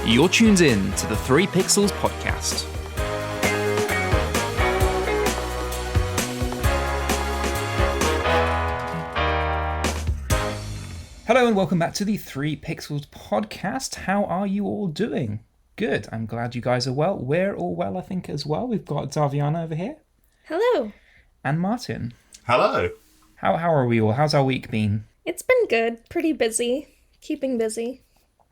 You're tuned in to the 3 Pixels podcast. Hello and welcome back to the 3 Pixels podcast. How are you all doing? Good. I'm glad you guys are well. We're all well, I think, as well. We've got Daviana over here. Hello. And Martin. Hello. How are we all? How's our week been? It's been good. Pretty busy. Keeping busy.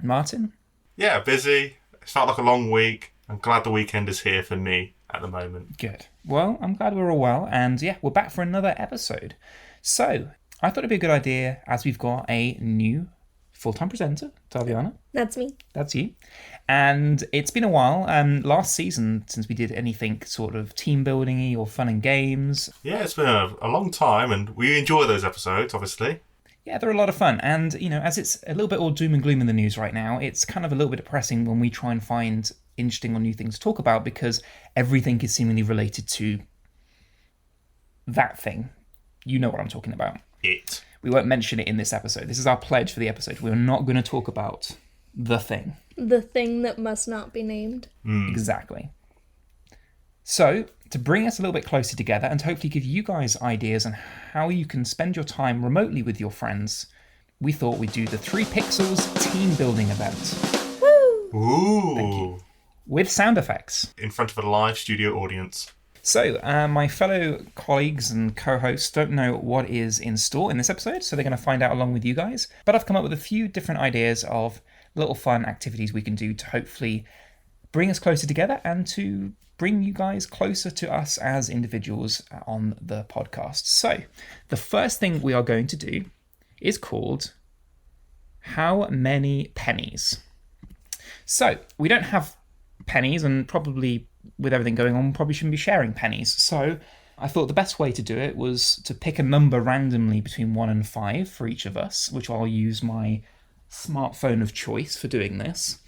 Martin? Yeah, busy. It's felt like a long week. I'm glad the weekend is here for me at the moment. Good. Well, I'm glad we're all well. And yeah, we're back for another episode. So, I thought it'd be a good idea, as we've got a new full-time presenter, Daviana. That's me. That's you. And it's been a while. Last season, since we did anything sort of team-building-y or fun and games. Yeah, it's been a long time, and we enjoy those episodes, obviously. Yeah, they're a lot of fun. And, you know, as it's a little bit all doom and gloom in the news right now, it's kind of a little bit depressing when we try and find interesting or new things to talk about because everything is seemingly related to that thing. You know what I'm talking about. It. We won't mention it in this episode. This is our pledge for the episode. We're not going to talk about the thing. The thing that must not be named. Exactly. So, to bring us a little bit closer together and to hopefully give you guys ideas on how you can spend your time remotely with your friends, we thought we'd do the 3 Pixels team building event. Woo! Ooh. With sound effects. In front of a live studio audience. So, my fellow colleagues and co-hosts don't know what is in store in this episode, so they're going to find out along with you guys. But I've come up with a few different ideas of little fun activities we can do to hopefully bring us closer together and to bring you guys closer to us as individuals on the podcast. So, the first thing we are going to do is called How Many Pennies? So, we don't have pennies, and probably with everything going on, probably shouldn't be sharing pennies. So I thought the best way to do it was to pick a number randomly between 1 and 5 for each of us, which I'll use my smartphone of choice for doing this.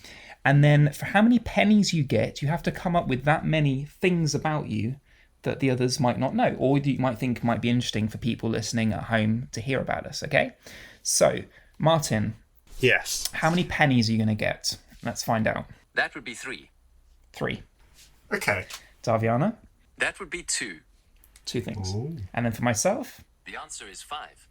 And then for how many pennies you get, you have to come up with that many things about you that the others might not know, or you might think might be interesting for people listening at home to hear about us, okay? So, Martin. Yes. How many pennies are you going to get? Let's find out. That would be 3. 3. Okay. Daviana? That would be 2. 2 things. Ooh. And then for myself? The answer is 5.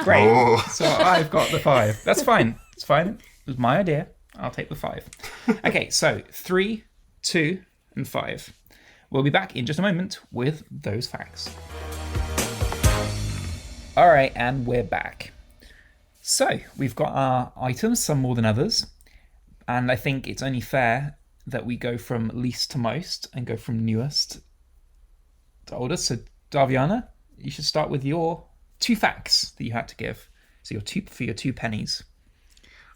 Great. Oh. So I've got the 5. That's fine. It's fine. It was my idea. I'll take the 5. Okay, so 3, 2, and 5. We'll be back in just a moment with those facts. All right, and we're back. So we've got our items, some more than others. And I think it's only fair that we go from least to most and go from newest to oldest. So, Daviana, you should start with your 2 facts that you had to give. So your 2 pennies.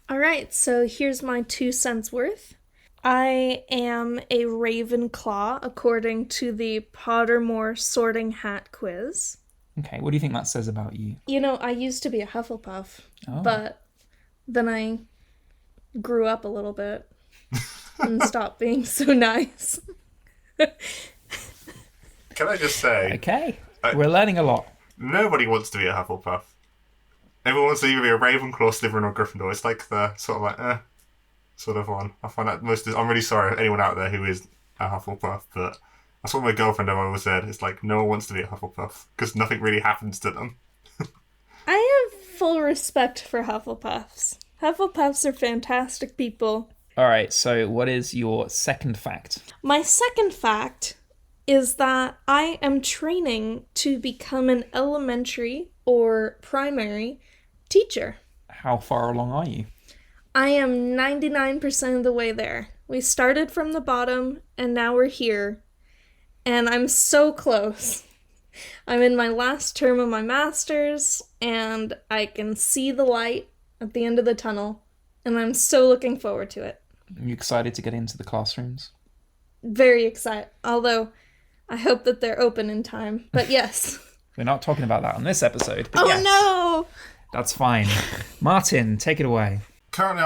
All right, so here's my 2 cents worth. I am a Ravenclaw according to the Pottermore Sorting Hat quiz. Okay, what do you think that says about you? You know, I used to be a Hufflepuff, but then I grew up a little bit and stopped being so nice. Can I just say, Okay, we're learning a lot. nobody wants to be a Hufflepuff. Everyone wants to either be a Ravenclaw, Slytherin, or Gryffindor. It's like the sort of like, sort of one. I find that I'm really sorry for anyone out there who is a Hufflepuff, but that's what my girlfriend always said. It's like, no one wants to be a Hufflepuff, because nothing really happens to them. I have full respect for Hufflepuffs. Hufflepuffs are fantastic people. All right, so what is your second fact? My second fact is that I am training to become an elementary or primary teacher. How far along are you? I am 99% of the way there. We started from the bottom, and now we're here. And I'm so close. I'm in my last term of my master's, and I can see the light at the end of the tunnel, and I'm so looking forward to it. Are you excited to get into the classrooms? Very excited, although I hope that they're open in time, but yes. We're not talking about that on this episode, but Oh yes. no! That's fine. Martin, take it away. Currently,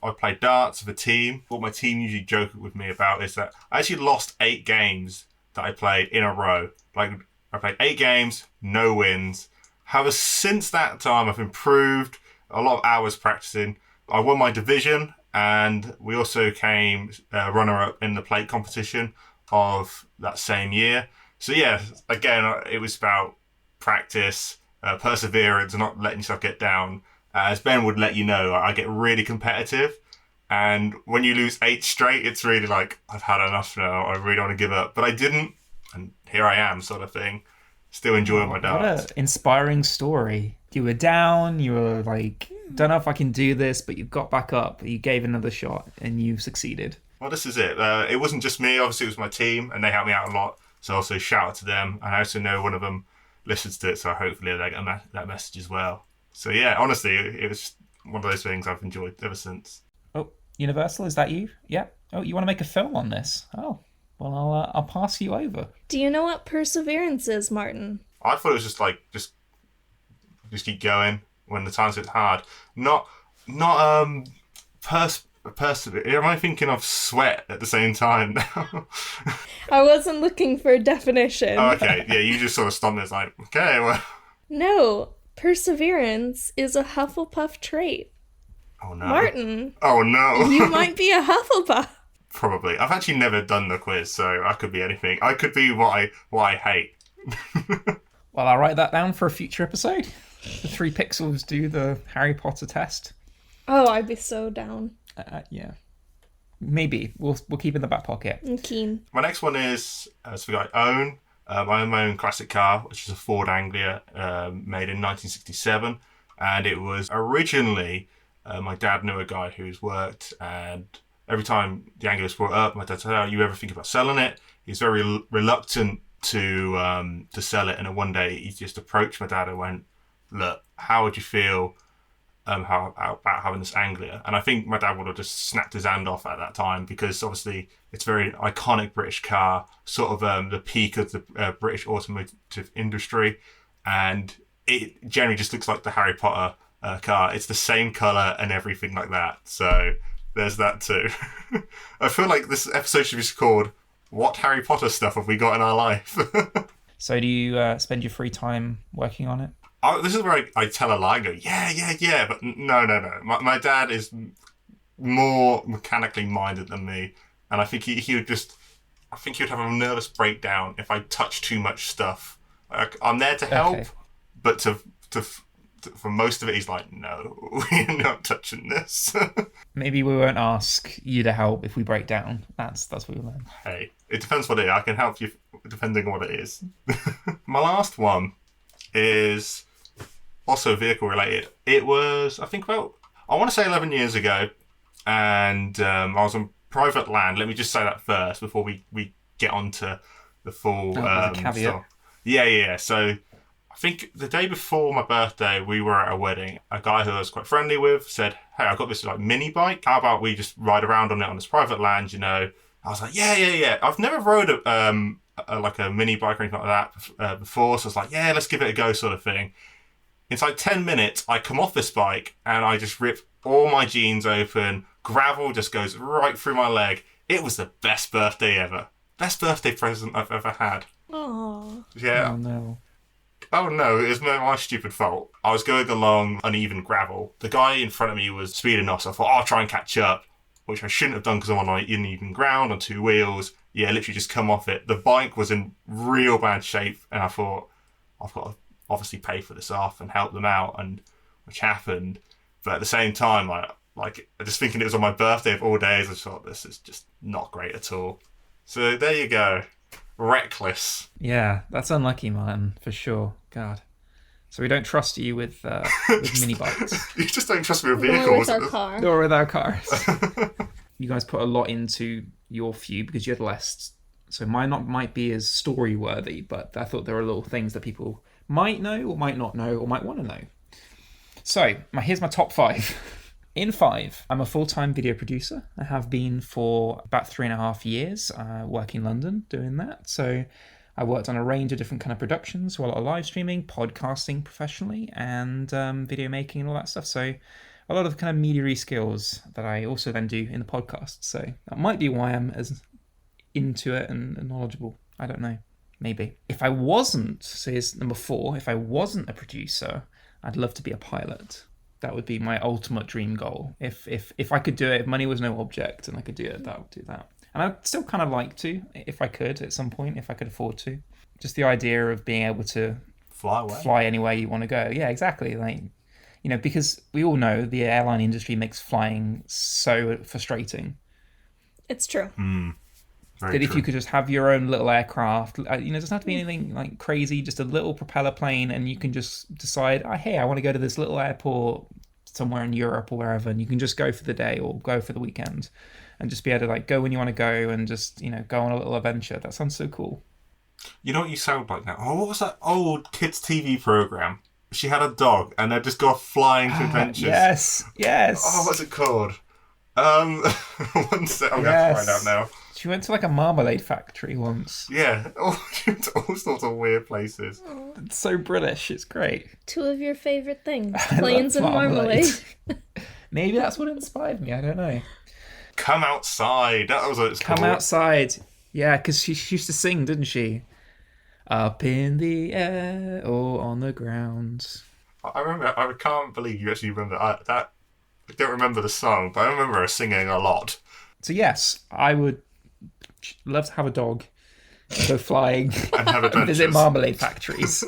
I play darts with a team. What my team usually joke with me about is that I actually lost 8 games that I played in a row. Like, I played 8 games, no wins. However, since that time, I've improved, a lot of hours practicing. I won my division And we also came runner-up in the plate competition of that same year. So yeah, again, it was about practice, perseverance, not letting yourself get down. As Ben would let you know, I get really competitive. And when you lose 8 straight, it's really like, I've had enough now. I really want to give up. But I didn't. And here I am, sort of thing. Still enjoying my darts. What an inspiring story. You were down, you were like, don't know if I can do this, but you got back up, you gave another shot, and you succeeded. Well, this is it. It wasn't just me. Obviously, it was my team, and they helped me out a lot. So also shout out to them. And I also know one of them listens to it, so hopefully they get that message as well. So yeah, honestly, it was one of those things I've enjoyed ever since. Oh, Universal, is that you? Yeah. Oh, you want to make a film on this? Oh, well, I'll pass you over. Do you know what perseverance is, Martin? I thought it was just like just keep going when the times get hard. Not persevere. Am I thinking of sweat at the same time now? I wasn't looking for a definition. Oh, okay, yeah, you just sort of stopped. It's like, okay, well. No, perseverance is a Hufflepuff trait. Oh no, Martin. Oh no, You might be a Hufflepuff. Probably. I've actually never done the quiz, so I could be anything. I could be what I hate. Well, I'll write that down for a future episode. The 3 pixels do the Harry Potter test. Oh, I'd be so down. Yeah. Maybe. We'll keep it in the back pocket. I'm keen. My next one is something I own. I own my own classic car, which is a Ford Anglia, made in 1967. And it was originally, my dad knew a guy who's worked, and every time the Anglia was brought up, my dad said, "Oh, you ever think about selling it?" He's very reluctant to sell it. And one day he just approached my dad and went, "Look, how would you feel about having this Anglia?" And I think my dad would have just snapped his hand off at that time, because obviously it's a very iconic British car, sort of the peak of the British automotive industry, and it generally just looks like the Harry Potter car. It's the same colour and everything like that. So there's that too. I feel like this episode should be called "What Harry Potter Stuff Have We Got in Our Life?" So do you spend your free time working on it? This is where I tell a lie and go, yeah, but no. My dad is more mechanically minded than me, and I think he would have a nervous breakdown if I touch too much stuff. I'm there to help, Okay. but for most of it, he's like, "No, we're not touching this." Maybe we won't ask you to help if we break down. That's what we learn. Hey, it depends what it is. I can help you depending on what it is. My last one is also vehicle related. It was, I think, I want to say 11 years ago, and I was on private land. Let me just say that first before we get onto the full there's a caveat. stuff. Yeah. So I think the day before my birthday, we were at a wedding. A guy who I was quite friendly with said, "Hey, I've got this like mini bike. How about we just ride around on it on this private land, you know?" I was like, yeah. I've never rode a mini bike or anything like that before, so I was like, yeah, let's give it a go, sort of thing. It's like 10 minutes, I come off this bike and I just rip all my jeans open. Gravel just goes right through my leg. It was the best birthday ever. Best birthday present I've ever had. Aww. Yeah. Oh no. Oh no, it was my stupid fault. I was going along uneven gravel. The guy in front of me was speeding off, so I thought, I'll try and catch up, which I shouldn't have done because I'm on uneven ground on 2 wheels. Yeah, literally just come off it. The bike was in real bad shape, and I thought, I've got to obviously pay for this off and help them out, and which happened. But at the same time, just thinking it was on my birthday of all days, I thought, this is just not great at all. So there you go. Reckless. Yeah, that's unlucky, Martin, for sure. God. So we don't trust you with mini bikes. You just don't trust me with Nor vehicles. with our car. Or with our cars. You guys put a lot into your few because you had less. So mine might be as story worthy, but I thought there were little things that people might know or might not know or might want to know. So here's my top 5. In 5, I'm a full-time video producer. I have been for about 3.5 years, working in London doing that. So I worked on a range of different kind of productions, a lot of live streaming, podcasting professionally, and video making and all that stuff. So a lot of kind of media skills that I also then do in the podcast. So that might be why I'm as into it and knowledgeable. I don't know. Maybe. If I wasn't, so here's number 4, if I wasn't a producer, I'd love to be a pilot. That would be my ultimate dream goal. If I could do it, if money was no object and I could do it, that would do that. And I'd still kind of like to, if I could at some point, if I could afford to. Just the idea of being able to fly anywhere you want to go. Yeah, exactly. Like, because we all know the airline industry makes flying so frustrating. It's true. That if you could just have your own little aircraft, it doesn't have to be anything like crazy, just a little propeller plane, and you can just decide, oh, hey, I want to go to this little airport somewhere in Europe or wherever, and you can just go for the day or go for the weekend and just be able to like go when you want to go and just, go on a little adventure. That sounds so cool. You know what you sound like now? Oh, what was that old kids' TV program? She had a dog and they'd just go flying to adventures. Yes. Oh, what's it called? One sec, I'm going to have to find out now. She went to like a marmalade factory once. Yeah, she went to all sorts of weird places. It's so British, it's great. Two of your favorite things, planes and marmalade. Maybe that's what inspired me, I don't know. Come outside, that was what it's called. Come outside. Yeah, because she used to sing, didn't she? Up in the air or on the ground. I remember, I can't believe you actually remember that. I don't remember the song, but I remember her singing a lot. So yes, I would love to have a dog, go flying, and have adventures. And visit marmalade factories.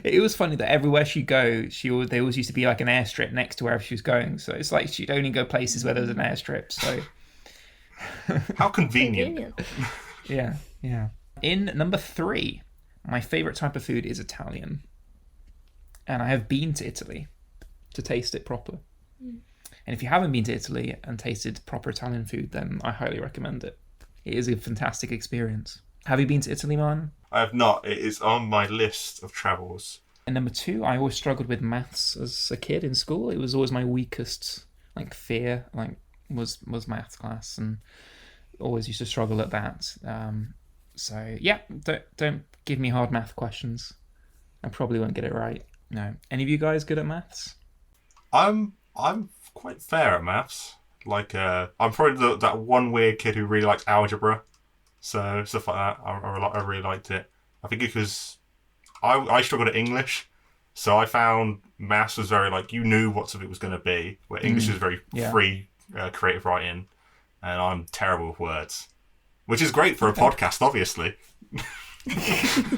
It was funny that everywhere she'd go, there always used to be like an airstrip next to wherever she was going. So it's like she'd only go places where there was an airstrip. So how convenient. Yeah. In number 3, my favourite type of food is Italian. And I have been to Italy to taste it properly. And if you haven't been to Italy and tasted proper Italian food, then I highly recommend it. It is a fantastic experience. Have you been to Italy, man? I have not. It is on my list of travels. And number 2, I always struggled with maths as a kid in school. It was always my weakest fear, was maths class, and always used to struggle at that. So yeah, don't give me hard math questions. I probably won't get it right. No. Any of you guys good at maths? I'm quite fair at maths. I'm probably that one weird kid who really likes algebra. So stuff like that, I really liked it. I think because I struggled at English, so I found maths was very you knew what something was going to be, where English is very free, creative writing, and I'm terrible with words, which is great for a podcast, obviously.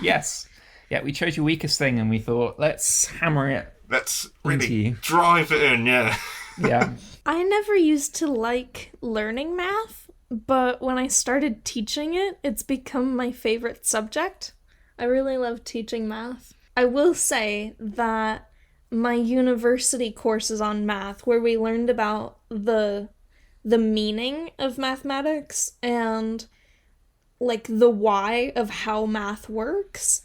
Yes. Yeah, we chose your weakest thing and we thought, let's hammer it. Let's really drive it in, yeah. Yeah. I never used to like learning math, but when I started teaching it, it's become my favorite subject. I really love teaching math. I will say that my university courses on math, where we learned about the meaning of mathematics and the why of how math works,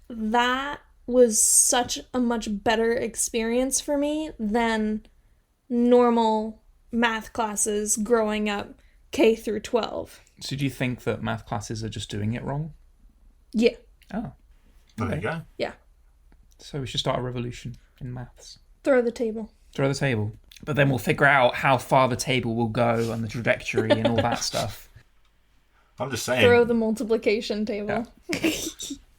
that was such a much better experience for me than normal math classes growing up K through 12. So do you think that math classes are just doing it wrong? Yeah. Oh. There you go. Yeah. So we should start a revolution in maths. Throw the table. But then we'll figure out how far the table will go and the trajectory and all that stuff. I'm just saying. Throw the multiplication table. Yeah.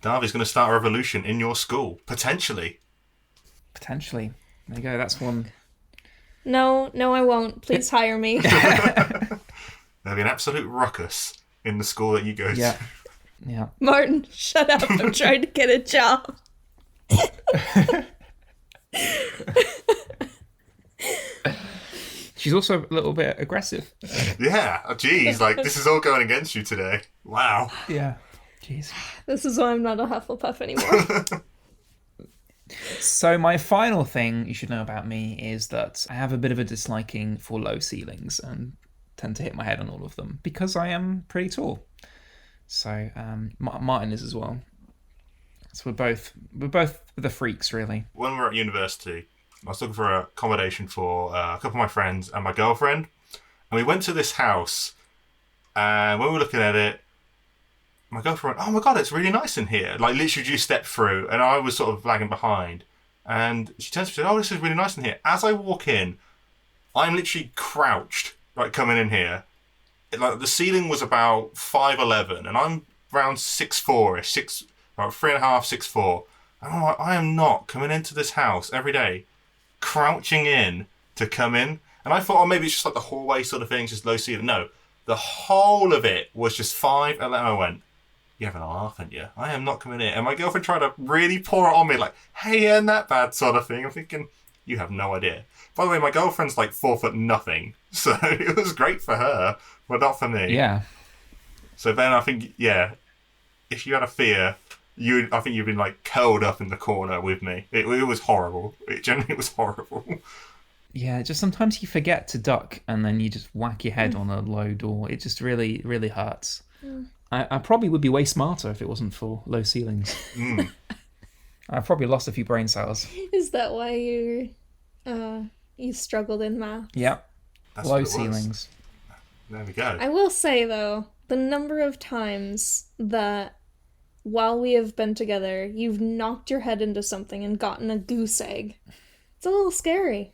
Darby's going to start a revolution in your school. Potentially. There you go, that's one. No, I won't. Please hire me. There'll be an absolute ruckus in the school that you go to. Yeah. Martin, shut up. I'm trying to get a job. She's also a little bit aggressive. Yeah. Geez, this is all going against you today. Wow. Yeah. Jeez. This is why I'm not a Hufflepuff anymore. So my final thing you should know about me is that I have a bit of a disliking for low ceilings and tend to hit my head on all of them because I am pretty tall. So Martin is as well. So we're both the freaks, really. When we were at university, I was looking for accommodation for a couple of my friends and my girlfriend, and we went to this house. And when we were looking at it, my girlfriend went, "Oh my god, it's really nice in here." Literally just stepped through, and I was sort of lagging behind. And she turns to me and said, "Oh, this is really nice in here." As I walk in, I'm literally crouched, coming in here. The ceiling was about 5'11", and I'm around 6'4", 3.5", 6'4", And I'm like, I am not coming into this house every day, crouching in to come in. And I thought, oh, maybe it's just like the hallway sort of thing, it's just low ceiling. No, the whole of it was just 5. And then I went, you're having a laugh, aren't you? I am not coming in. And my girlfriend tried to really pour it on me, like, hey, ain't that bad sort of thing. I'm thinking, you have no idea. By the way, my girlfriend's like 4 foot nothing. So it was great for her, but not for me. Yeah. So then I think, yeah, if you had a fear, I think you'd been like curled up in the corner with me. It was horrible. It genuinely was horrible. Yeah, just sometimes you forget to duck and then you just whack your head on a low door. It just really, really hurts. I probably would be way smarter if it wasn't for low ceilings. I probably lost a few brain cells. Is that why you struggled in math? Yeah. That's Low what it was. ceilings. There we go. I will say, though, the number of times that while we have been together, you've knocked your head into something and gotten a goose egg. It's a little scary.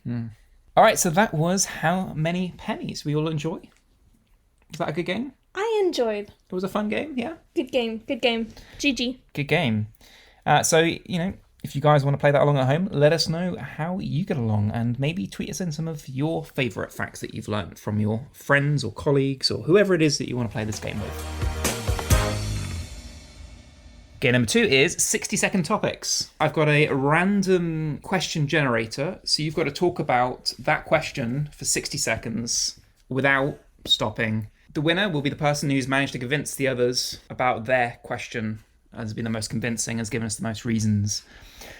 All right, so that was How Many Pennies. We all enjoy? Was that a good game? I enjoyed. It was a fun game, yeah? Good game. Good game. GG. Good game. So, if you guys want to play that along at home, let us know how you get along and maybe tweet us in some of your favourite facts that you've learned from your friends or colleagues or whoever it is that you want to play this game with. Game number 2 is 60-second topics. I've got a random question generator, so you've got to talk about that question for 60 seconds without stopping. The winner will be the person who's managed to convince the others about their question, has been the most convincing, has given us the most reasons.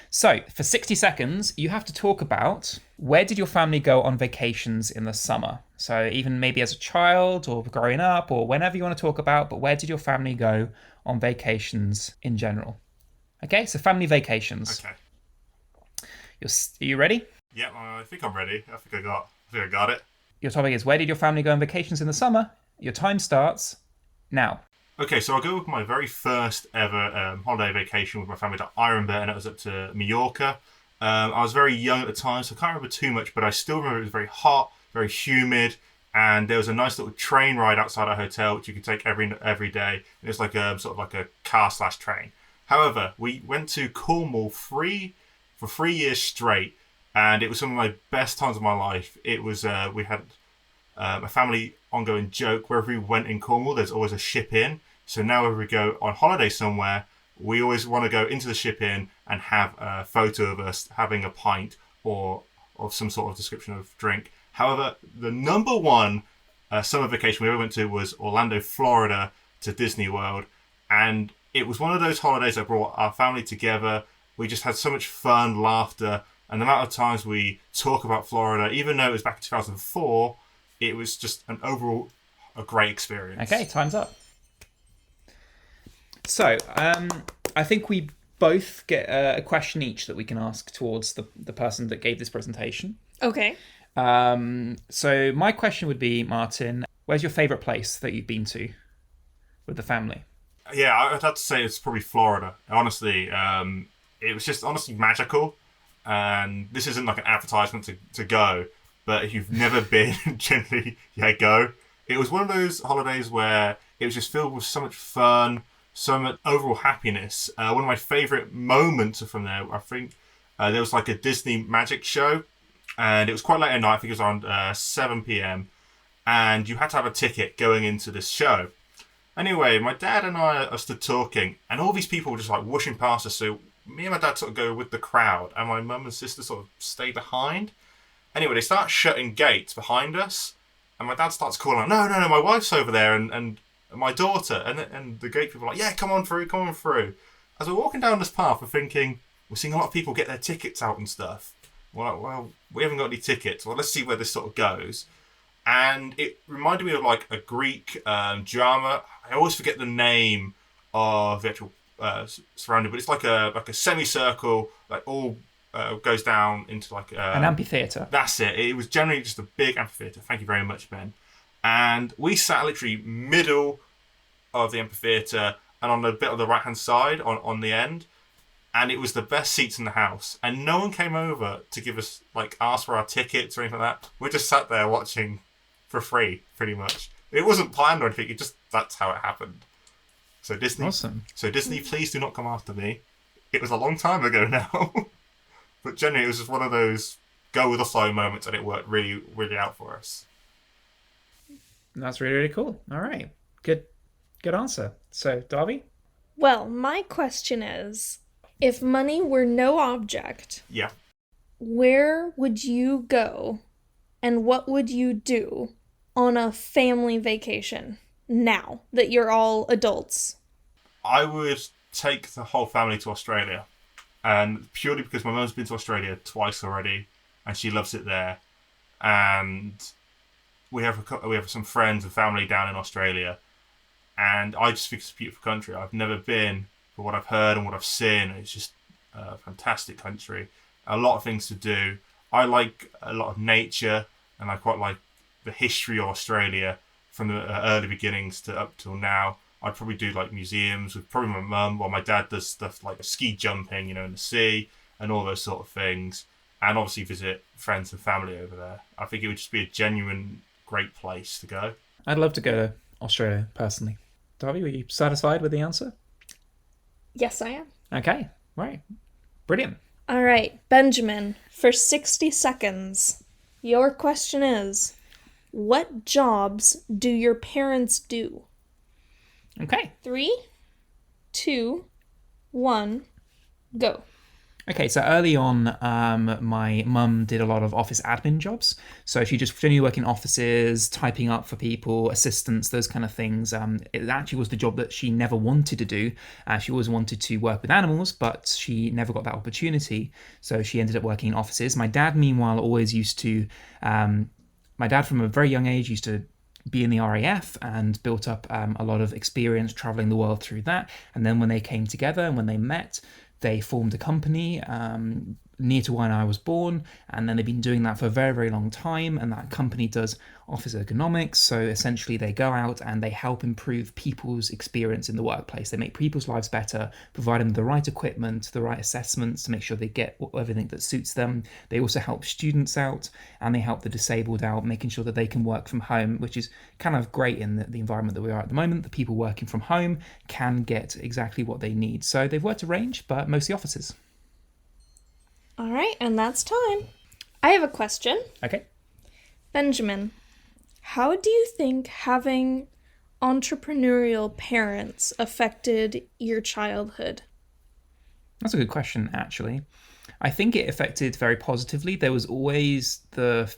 So, for 60 seconds, you have to talk about where did your family go on vacations in the summer? So, even maybe as a child or growing up or whenever you want to talk about, but where did your family go on vacations in general? Okay, so family vacations. Okay. Are you ready? Yeah, I think I'm ready. I think I got it. Your topic is where did your family go on vacations in the summer? Your time starts now. Okay, so I'll go with my very first ever holiday vacation with my family to Ironburn, and it was up to Mallorca. I was very young at the time, so I can't remember too much, but I still remember it was very hot, very humid, and there was a nice little train ride outside our hotel, which you could take every day. It was like a sort of like a car/train. However, we went to Cornwall for 3 years straight, and it was some of my best times of my life. It was we had a family ongoing joke. Wherever we went in Cornwall, there's always a ship in. So now when we go on holiday somewhere, we always want to go into the ship inn and have a photo of us having a pint or of some sort of description of drink. However, the number one summer vacation we ever went to was Orlando, Florida, to Disney World. And it was one of those holidays that brought our family together. We just had so much fun, laughter, and the amount of times we talk about Florida, even though it was back in 2004, it was just a great experience. Okay, time's up. So, I think we both get a question each that we can ask towards the person that gave this presentation. Okay. So my question would be, Martin, where's your favourite place that you've been to with the family? Yeah, I'd have to say it's probably Florida. Honestly, it was just honestly magical. And this isn't like an advertisement to go, but if you've never been, generally, yeah, go. It was one of those holidays where it was just filled with so much fun, so much overall happiness. One of my favourite moments from there, I think, there was like a Disney magic show, and it was quite late at night. I think it was around 7 p.m, and you had to have a ticket going into this show. Anyway, my dad and I are stood talking, and all these people were just like whooshing past us. So me and my dad sort of go with the crowd, and my mum and sister sort of stay behind. Anyway, they start shutting gates behind us, and my dad starts calling out, no, my wife's over there, and my daughter. And the gate people are like, yeah, come on through. As we're walking down this path, we're thinking, we're seeing a lot of people get their tickets out and stuff. We're like, well, we haven't got any tickets. Well, let's see where this sort of goes. And it reminded me of like a Greek drama. I always forget the name of the actual surrounding, but it's like a semicircle, like all goes down into like an amphitheatre. That's it. It was generally just a big amphitheatre. Thank you very much, Ben. And we sat literally middle of the amphitheatre and on the bit of the right hand side on the end, and it was the best seats in the house. And no one came over to give us like ask for our tickets or anything like that. We just sat there watching for free, pretty much. It wasn't planned or anything. That's how it happened. So Disney, awesome. So Disney, please do not come after me. it was a long time ago now. But generally, it was just one of those go with the flow moments, and it worked really, really out for us. That's really, really cool. All right. Good answer. So, Darby? Well, my question is, if money were no object, Yeah. where would you go and what would you do on a family vacation now that you're all adults? I would take the whole family to Australia. And purely because my mum's been to Australia twice already, and she loves it there. And we have some friends and family down in Australia, and I just think it's a beautiful country. I've never been, but what I've heard and what I've seen, it's just a fantastic country. A lot of things to do. I like a lot of nature, and I quite like the history of Australia from the early beginnings to up till now. I'd probably do like museums with probably my mum, while my dad does stuff like ski jumping, in the sea and all those sort of things. And obviously visit friends and family over there. I think it would just be a genuine great place to go. I'd love to go to Australia, personally. Darby, were you satisfied with the answer? Yes, I am. Okay, right. Brilliant. All right, Benjamin, for 60 seconds, your question is, what jobs do your parents do? Okay. 3, 2, 1, go. Okay, so early on, my mum did a lot of office admin jobs. So she just generally worked in offices, typing up for people, assistants, those kind of things. It actually was the job that she never wanted to do. She always wanted to work with animals, but she never got that opportunity. So she ended up working in offices. My dad, meanwhile, always used to... my dad, from a very young age, used to be in the RAF and built up a lot of experience traveling the world through that. And then when they came together and when they met, they formed a company near to when I was born, and then they've been doing that for a very, very long time, and that company does office ergonomics. So essentially they go out and they help improve people's experience in the workplace. They make people's lives better, provide them the right equipment, the right assessments to make sure they get everything that suits them. They also help students out, and they help the disabled out, making sure that they can work from home, which is kind of great in the environment that we are at the moment. The people working from home can get exactly what they need. So they've worked a range, but mostly offices. All right, and that's time. I have a question. Okay. Benjamin, how do you think having entrepreneurial parents affected your childhood? That's a good question, actually. I think it affected very positively. There was always the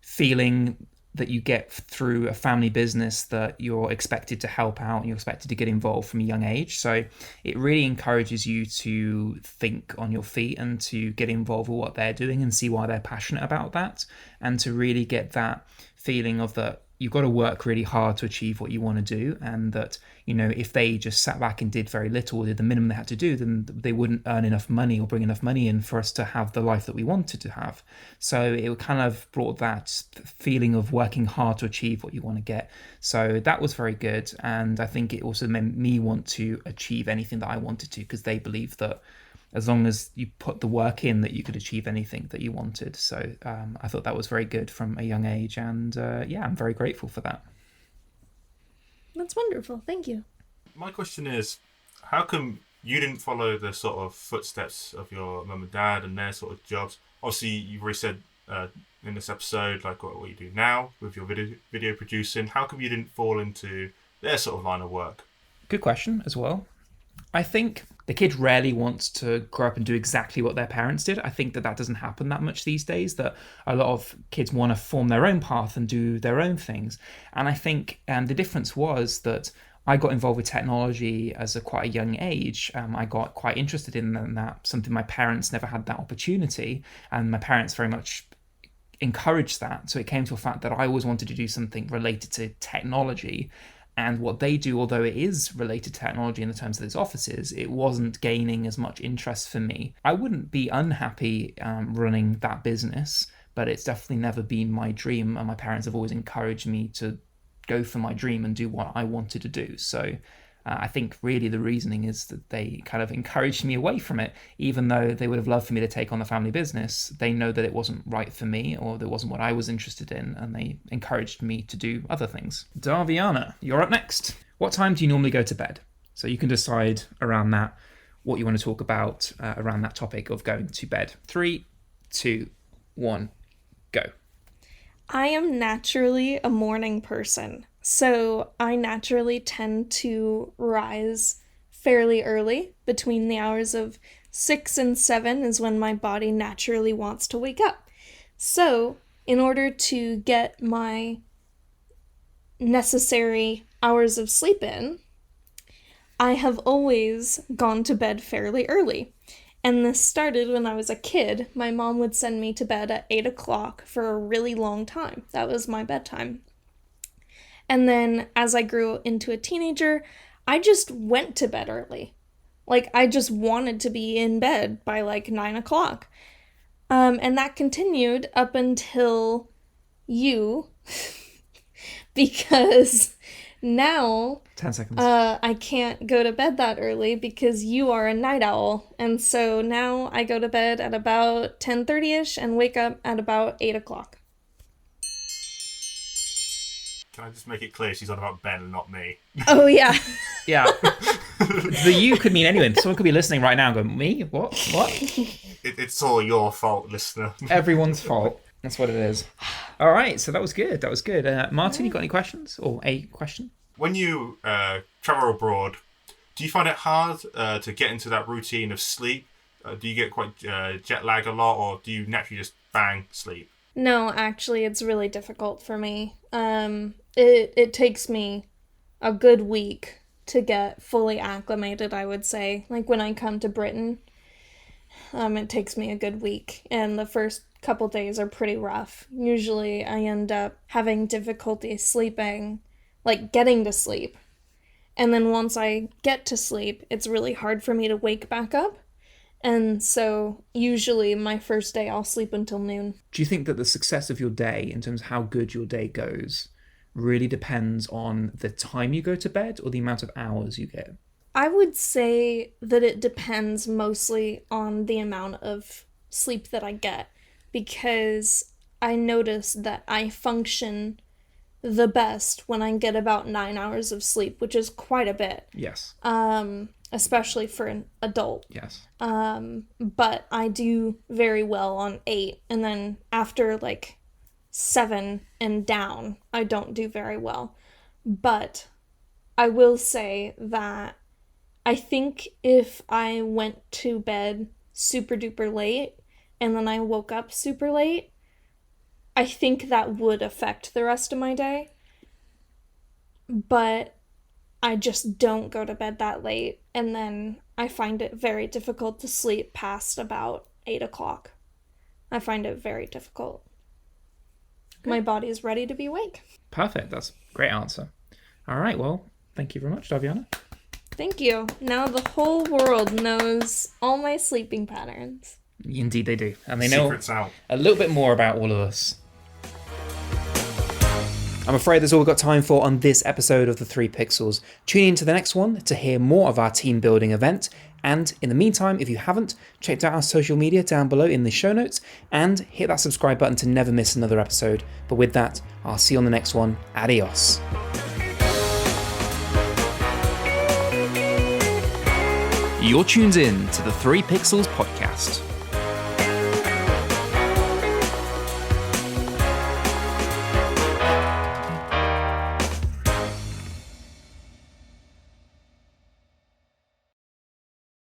feeling that you get through a family business that you're expected to help out and you're expected to get involved from a young age. So it really encourages you to think on your feet and to get involved with what they're doing and see why they're passionate about that, and to really get that feeling of that you've got to work really hard to achieve what you want to do, and that, if they just sat back and did very little, or did the minimum they had to do, then they wouldn't earn enough money or bring enough money in for us to have the life that we wanted to have. So it kind of brought that feeling of working hard to achieve what you want to get. So that was very good, and I think it also made me want to achieve anything that I wanted to, because they believed that as long as you put the work in, that you could achieve anything that you wanted. So I thought that was very good from a young age, and I'm very grateful for that. That's wonderful. Thank you. My question is, how come you didn't follow the sort of footsteps of your mum and dad and their sort of jobs? Obviously, you've already said in this episode, like what you do now with your video producing. How come you didn't fall into their sort of line of work? Good question as well. I think the kid rarely wants to grow up and do exactly what their parents did. I think that doesn't happen that much these days, that a lot of kids want to form their own path and do their own things. And I think the difference was that I got involved with technology as quite a young age. I got quite interested in that, something my parents never had that opportunity, and my parents very much encouraged that. So it came to a fact that I always wanted to do something related to technology. And what they do, although it is related to technology in the terms of those offices, it wasn't gaining as much interest for me. I wouldn't be unhappy running that business, but it's definitely never been my dream. And my parents have always encouraged me to go for my dream and do what I wanted to do. So I think really the reasoning is that they kind of encouraged me away from it, even though they would have loved for me to take on the family business. They know that it wasn't right for me, or that wasn't what I was interested in, and they encouraged me to do other things. Darviana, you're up next. What time do you normally go to bed? So you can decide around that what you want to talk about around that topic of going to bed. 3, 2, 1, go. I am naturally a morning person, so I naturally tend to rise fairly early. Between the hours of 6 and 7 is when my body naturally wants to wake up. So, in order to get my necessary hours of sleep in, I have always gone to bed fairly early. And this started when I was a kid. My mom would send me to bed at 8 o'clock for a really long time. That was my bedtime. And then as I grew into a teenager, I just went to bed early. Like, I just wanted to be in bed by like 9 o'clock. And that continued up until you, because now 10 seconds. I can't go to bed that early because you are a night owl. And so now I go to bed at about 10:30ish and wake up at about 8 o'clock. Can I just make it clear she's on about Ben and not me? Oh, yeah. Yeah. The you could mean anyone. Someone could be listening right now and going, me? What? It's all your fault, listener. Everyone's fault. That's what it is. All right, so that was good. Martin, you got any questions? Or a question? When you travel abroad, do you find it hard to get into that routine of sleep? Do you get quite jet lag a lot, or do you naturally just bang sleep? No, actually, it's really difficult for me. It takes me a good week to get fully acclimated, I would say. Like, when I come to Britain, it takes me a good week, and the first couple days are pretty rough. Usually, I end up having difficulty sleeping, like getting to sleep. And then once I get to sleep, it's really hard for me to wake back up. And so usually my first day I'll sleep until noon. Do you think that the success of your day, in terms of how good your day goes, really depends on the time you go to bed or the amount of hours you get? I would say that it depends mostly on the amount of sleep that I get, because I notice that I function the best when I get about 9 hours of sleep, which is quite a bit. Yes. Especially for an adult. Yes. But I do very well on 8, and then after like 7 and down, I don't do very well. But I will say that I think if I went to bed super duper late and then I woke up super late, I think that would affect the rest of my day. But I just don't go to bed that late, and then I find it very difficult to sleep past about 8 o'clock. I find it very difficult. Okay. My body is ready to be awake. Perfect. That's a great answer. All right, well, thank you very much, Daviana. Thank you. Now the whole world knows all my sleeping patterns. Indeed they do. And they know Secrets out. a little bit more about all of us. I'm afraid that's all we've got time for on this episode of the 3 Pixels. Tune in to the next one to hear more of our team building event. And in the meantime, if you haven't, check out our social media down below in the show notes and hit that subscribe button to never miss another episode. But with that, I'll see you on the next one. Adios. You're tuned in to the 3 Pixels podcast.